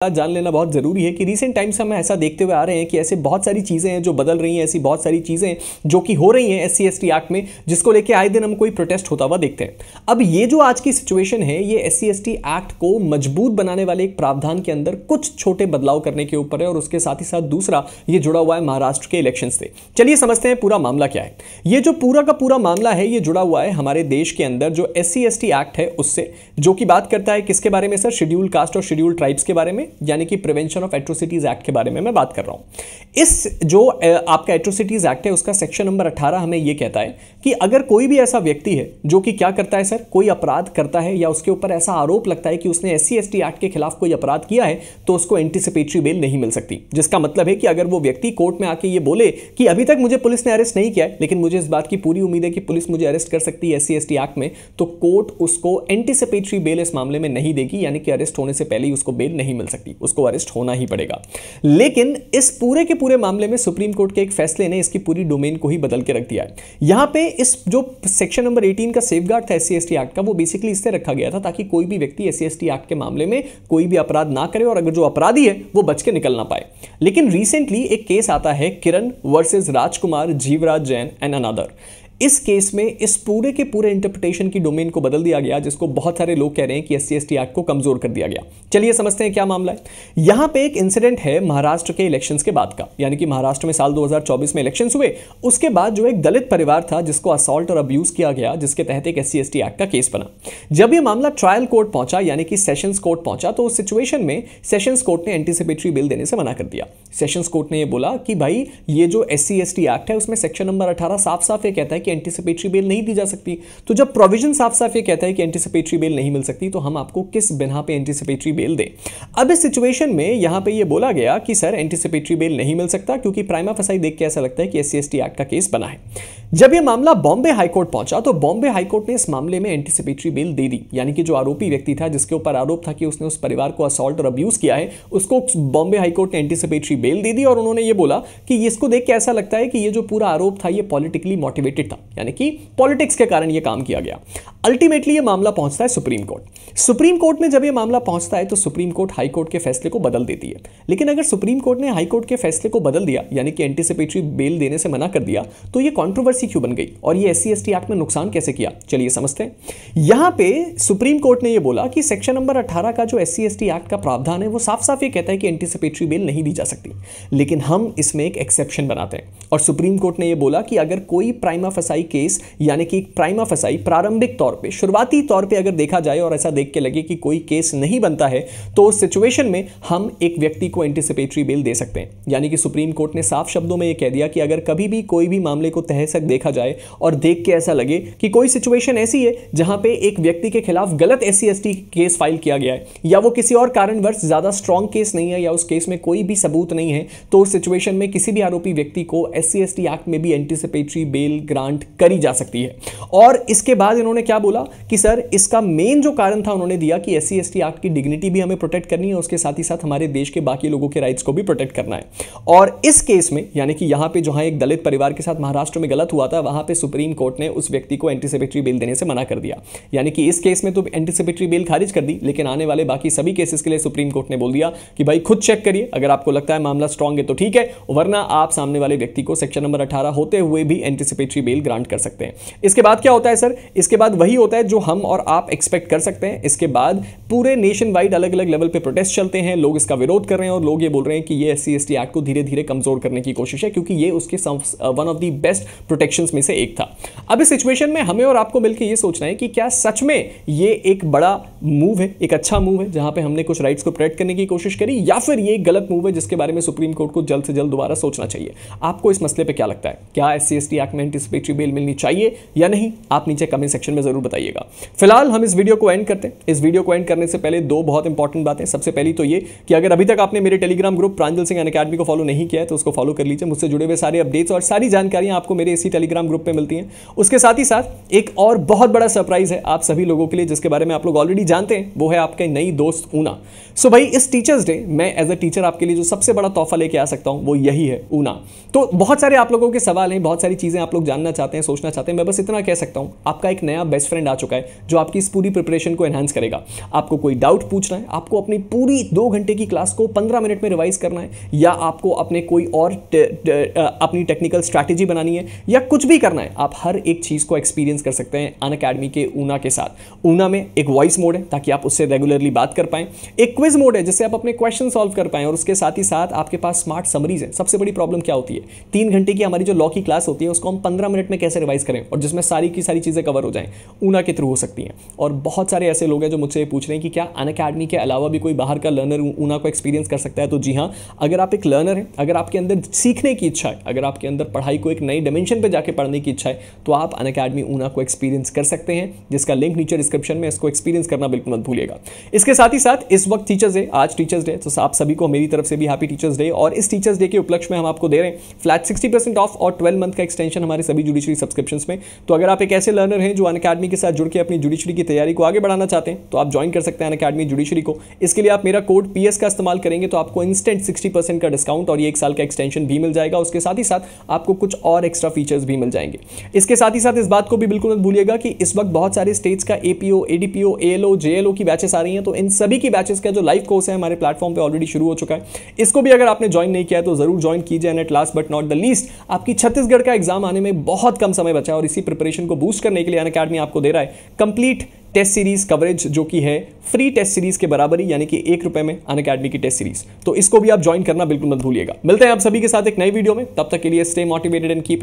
जान लेना बहुत ज़रूरी है कि रीसेंट टाइम्स हम ऐसा देखते हुए आ रहे हैं कि ऐसे बहुत सारी चीज़ें हैं जो बदल रही हैं, ऐसी बहुत सारी चीज़ें जो कि हो रही हैं SC ST एक्ट में, जिसको लेके आए दिन हम कोई प्रोटेस्ट होता हुआ देखते हैं। अब ये जो आज की सिचुएशन है, ये SC ST एक्ट को मजबूत बनाने वाले एक प्रावधान के अंदर कुछ छोटे बदलाव करने के ऊपर है, और उसके साथ ही साथ दूसरा ये जुड़ा हुआ है महाराष्ट्र के इलेक्शन से। चलिए समझते हैं पूरा मामला क्या है। ये जो पूरा का पूरा मामला है, ये जुड़ा हुआ है हमारे देश के अंदर जो SC ST एक्ट है उससे, जो कि बात करता है किसके बारे में सर? शेड्यूल कास्ट और शेड्यूल ट्राइब्स के बारे में, यानी कि प्रिवेंशन ऑफ एट्रोसिटीज एक्ट के बारे में मैं बात कर रहा हूं। इस जो आपका एट्रोसिटीज एक्ट है उसका सेक्शन नंबर 18 हमें यह कहता है कि अगर कोई भी ऐसा व्यक्ति है जो कि क्या करता है सर, कोई अपराध करता है या उसके ऊपर ऐसा आरोप लगता है कि उसने SC ST एक्ट के खिलाफ कोई अपराध किया है, तो उसको एंटीसिपेटरी बेल नहीं मिल सकती। जिसका मतलब है कि अगर वो व्यक्ति कोर्ट में आके ये बोले कि अभी तक मुझे पुलिस ने अरेस्ट नहीं किया है, लेकिन मुझे इस बात की पूरी उम्मीद है कि पुलिस मुझे अरेस्ट कर सकती है SC ST एक्ट में, तो कोर्ट उसको एंटीसिपेटरी बेल इस मामले में नहीं देगी, यानी कि अरेस्ट होने से पहले ही उसको बेल नहीं मिल सकती, उसको अरेस्ट होना ही पड़ेगा। लेकिन इस पूरे के पूरे मामले में सुप्रीम कोर्ट के एक फैसले ने इसकी पूरी डोमेन को ही बदल के रख दिया है। यहां पे इस जो सेक्शन नंबर 18 का सेफगार्ड था SC ST एक्ट का, वो बेसिकली इससे रखा गया था ताकि कोई भी व्यक्ति SC ST एक्ट के मामले में कोई भी अपराध ना करे, और अगर जो अपराधी है वो बच के निकल ना पाए। लेकिन रिसेंटली एक केस आता है Kiran versus Rajkumar Jivraj Jain and another. इस केस में इस पूरे के पूरे इंटरप्रिटेशन की डोमेन को बदल दिया गया, जिसको बहुत सारे लोग कह रहे हैं कि SC ST एक्ट को कमजोर कर दिया गया। चलिए समझते हैं क्या मामला है। यहां पे एक इंसिडेंट है महाराष्ट्र के इलेक्शंस के बाद का, यानी कि महाराष्ट्र में साल 2024 में इलेक्शंस हुए, उसके बाद जो एक दलित परिवार था जिसको असॉल्ट और अब्यूज किया गया, जिसके तहत एक SC ST एक्ट का केस बना। जब यह मामला ट्रायल कोर्ट पहुंचा, यानी कि सेशंस कोर्ट पहुंचा, तो उस सिचुएशन में सेशंस कोर्ट ने एंटीसिपेटरी बेल देने से मना कर दिया। सेशंस कोर्ट ने यह बोला कि भाई ये जो SC ST एक्ट है उसमें सेक्शन नंबर 18 साफ साफ ये कहता है कि एंटीसिपेटरी बेल नहीं दी जा सकती। तो जब प्रोविजन साफ साफ ये कहता है कि एंटीसिपेटरी बेल नहीं मिल सकती, तो हम आपको किस बिना पे एंटीसिपेटरी बेल दें? अब इस सिचुएशन में यहां पे ये बोला गया कि सर एंटीसिपेटरी बेल नहीं मिल सकता, क्योंकि प्राइमा फसाई देख के ऐसा लगता है कि SC ST एक्ट का केस बना है। जब ये मामला बॉम्बे हाईकोर्ट पहुंचा, तो बॉम्बे हाईकोर्ट ने इस मामले में एंटीसिपेटरी बेल दे दी, यानी कि जो आरोपी व्यक्ति था जिसके ऊपर आरोप था कि उसने उस परिवार को असॉल्ट और अब्यूज किया है, उसको बॉम्बे हाईकोर्ट ने एंटीसिपेटरी बेल दे दी, और उन्होंने ये बोला कि इसको देख के ऐसा लगता है कि ये जो पूरा आरोप था ये पॉलिटिकली मोटिवेटेड था, यानी कि पॉलिटिक्स के कारण यह काम किया गया। अल्टीमेटली यह मामला पहुंचता है सुप्रीम कोर्ट। सुप्रीम कोर्ट में जब यह मामला पहुंचता है तो सुप्रीम कोर्ट हाई कोर्ट के फैसले को बदल देती है। लेकिन अगर सुप्रीम कोर्ट ने हाई कोर्ट के फैसले को बदल दिया, यानी कि एंटीसिपेटरी बेल देने से मना कर दिया, तो यह कंट्रोवर्सी क्यों बन गई और ये SC ST एक्ट में नुकसान कैसे किया? चलिए समझते हैं। यहां पे सुप्रीम कोर्ट ने यह बोला कि सेक्शन नंबर 18 का जो SC ST एक्ट का प्रावधान है वो साफ साफ ये कहता है कि एंटीसिपेटरी बेल नहीं दी जा सकती, लेकिन हम इसमें एक एक्सेप्शन बनाते हैं। और सुप्रीम कोर्ट ने यह बोला कि अगर कोई प्राइमा फसाई केस, यानी कि प्राइमा फसाई प्रारंभिक तौर पे, शुरुआती तौर पे अगर देखा जाए और ऐसा देख के लगे कि कोई केस नहीं बनता है, तो उस सिचुएशन में हम एक व्यक्ति को एंटीसिपेटरी बेल दे सकते हैं। यानी कि सुप्रीम कोर्ट ने साफ शब्दों में यह कह दिया कि अगर कभी भी कोई भी मामले को तह तक देखा जाए और देख के ऐसा लगे कि कोई सिचुएशन ऐसी है जहां पे एक व्यक्ति के खिलाफ गलत SC ST केस फाइल किया गया है, या वो किसी और कारणवश ज्यादा स्ट्रॉन्ग केस नहीं है, या उस केस में कोई भी सबूत नहीं है, तो उस सिचुएशन में किसी भी आरोपी व्यक्ति को SC ST एक्ट में भी एंटीसिपेटरी बेल ग्रांट करी जा सकती है। और इसके बाद इन्होंने क्या बोला कि सर इसका मेन जो कारण था उन्होंने दिया कि SC ST एक्ट की डिग्निटी भी हमें प्रोटेक्ट करनी है, उसके साथ ही साथ हमारे देश के बाकी लोगों के राइट्स को भी प्रोटेक्ट करना है। और इस केस में, यानी कि यहां पे जहां एक दलित परिवार के साथ महाराष्ट्र में गलत हुआ था, वहां पे सुप्रीम कोर्ट ने उस व्यक्ति को एंटीसिपेटरी बेल देने से मना कर दिया। यानी कि इस केस में तो एंटीसिपेटरी बेल खारिज कर दी, लेकिन आने वाले बाकी सभी केसेस के लिए सुप्रीम कोर्ट ने बोल दिया कि भाई खुद चेक करिए, अगर आपको लगता है मामला स्ट्रांग है तो ठीक है, वरना आप सामने वाले व्यक्ति को सेक्शन नंबर 18 होते हुए भी एंटीसिपेटरी बेल ग्रांट कर सकते हैं। इसके बाद क्या होता है सर? इसके बाद वही होता है जो हम और आप एक्सपेक्ट कर सकते हैं। इसके बाद पूरे नेशन वाइड अलग अलग लेवल पे प्रोटेस्ट चलते हैं, लोग इसका विरोध कर रहे हैं, और लोग ये बोल रहे हैं कि ये SC ST एक्ट को धीरे धीरे कमजोर करने की कोशिश है, क्योंकि ये उसके one of the best protections में से एक था। अब इस सिचुएशन में हमें और आपको मिलकर ये सोचना है कि क्या सच में ये एक बड़ा मूव है, एक अच्छा मूव है जहां पे हमने कुछ राइट्स को प्रोटेक्ट करने की कोशिश करी, या फिर ये एक गलत मूव है जिसके बारे में सुप्रीम कोर्ट को जल्द से जल्द दोबारा सोचना चाहिए? आपको इस मसले पे क्या लगता है? क्या SC ST एक्ट में एंटीसिपेटरी बेल मिलनी चाहिए या नहीं? आप नीचे कमेंट सेक्शन में जरूर बताइएगा। फिलहाल हम इस वीडियो को एंड करते हैं। इस वीडियो को एंड करने से पहले दो बहुत इंपॉर्टेंट बातें। सबसे पहली तो ये कि अगर अभी तक आपने मेरे टेलीग्राम ग्रुप प्रांजल सिंह अकेडमी को फॉलो नहीं किया है तो उसको फॉलो कर लीजिए। मुझसे जुड़े हुए सारे अपडेट्स और सारी जानकारियां आपको मेरे इसी टेलीग्राम ग्रुप पे मिलती हैं। उसके साथ ही साथ एक और बहुत बड़ा सरप्राइज है आप सभी लोगों के लिए, जिसके बारे में आप लोग ऑलरेडी जानते हैं वो है आपके नई दोस्त ऊना। सो भाई इस टीचर्स डे मैं एज अ टीचर आपके लिए जो सबसे बड़ा तोहफा लेके आ सकता हूं वो यही है, ऊना। तो बहुत सारे आप लोगों के सवाल हैं, बहुत सारी चीजें आप लोग जानना चाहते हैं, सोचना चाहते हैं। मैं बस इतना कह सकता हूं, आपका एक नया बेस्ट फ्रेंड आ चुका है जो आपकी इस पूरी प्रिपरेशन को एनहांस करेगा। आपको कोई डाउट पूछना है, आपको अपनी पूरी 2 घंटे की क्लास को 15 मिनट में रिवाइज करना है, या आपको अपने कोई और अपनी टेक्निकल स्ट्रैटेजी बनानी है, या कुछ भी करना है, आप हर एक चीज को एक्सपीरियंस कर सकते हैं अनअकैडमी के ऊना के साथ। ऊना में एक वॉइस मोड है ताकि आप उससे रेगुलरली बात कर पाएं, एक क्विज मोड है जिससे आप अपने क्वेश्चन सॉल्व कर पाएं, और उसके साथ ही साथ आपके पास स्मार्ट समरीज है। सबसे बड़ी प्रॉब्लम क्या होती है, 3 घंटे की हमारी जो लॉ की क्लास होती है उसको हम 15 मिनट में कैसे रिवाइज करें और जिसमें सारी की सारी चीजें कवर हो जाएं, ऊना के थ्रू हो सकती हैं। और बहुत सारे ऐसे लोग हैं जो मुझसे पूछ रहे हैं कि क्या अनअकैडमी के अलावा भी कोई बाहर का लर्नर ऊना को एक्सपीरियंस कर सकता है। तो जी हाँ, अगर आप एक लर्नर हैं, अगर आपके अंदर सीखने की इच्छा है, अगर आपके अंदर पढ़ाई को एक नई डिमेंशन पे जाके पढ़ने की इच्छा है, तो आप अनअकैडमी ऊना को एक्सपीरियंस कर सकते हैं, जिसका लिंक नीचे डिस्क्रिप्शन में। इसको एक्सपीरियंस करना बिल्कुल मत भूलिएगा। इसके साथ ही साथ इस वक्त टीचर्स डे, आज टीचर्स डे, तो आप सभी को मेरी तरफ से भी हैप्पी टीचर्स डे। और इस टीचर्स डे के उपलक्ष्य में हम आपको दे रहे हैं फ्लैट 60% ऑफ और 12 मंथ का एक्सटेंशन हमारे सभी जुडिशरी सब्सक्रिप्शंस में। तो अगर आप एक ऐसे लर्नर हैं जो अनअकैडमी के साथ जुड़ के अपनी जुडिशरी की तैयारी को आगे बढ़ाना चाहते हैं, तो आप ज्वाइन कर सकते हैं अनअकैडमी जुडिशरी को। इसके लिए आप मेरा कोड PS का इस्तेमाल करेंगे तो आपको इंस्टेंट 60% का डिस्काउंट और ये 1 साल का एक्सटेंशन भी मिल जाएगा। उसके साथ ही साथ आपको कुछ और एक्स्ट्रा फीचर्स भी मिल जाएंगे। इसके साथ ही साथ इस बात को भी बिल्कुल मत भूलिएगा कि इस वक्त बहुत सारे स्टेट्स का APO, ADPO, ALO, JLO की बैचेस आ रही हैं। तो इन सभी की बैचेस का जो लाइव कोर्स है हमारे प्लेटफॉर्म पे ऑलरेडी शुरू हो चुका है। इसको भी अगर आपने ज्वाइन नहीं किया है तो जरूर ज्वाइन कीजिए। And at last but not the least, आपकी छत्तीसगढ़ का एग्जाम आने में बहुत कम समय बचा है और इसी प्रिपरेशन को बूस्ट करने के लिए अनअकैडमी आपको दे रहा है कंप्लीट टेस्ट सीरीज कवरेज, जो कि है फ्री टेस्ट सीरीज के बराबर ही, यानी कि 1 रुपए में अनअकैडमी की टेस्ट सीरीज। तो इसको भी आप ज्वाइन करना बिल्कुल मत भूलिएगा। मिलते हैं आप सभी के साथ एक नई वीडियो में, तब तक के लिए स्टे मोटिवेटेड एंड कीप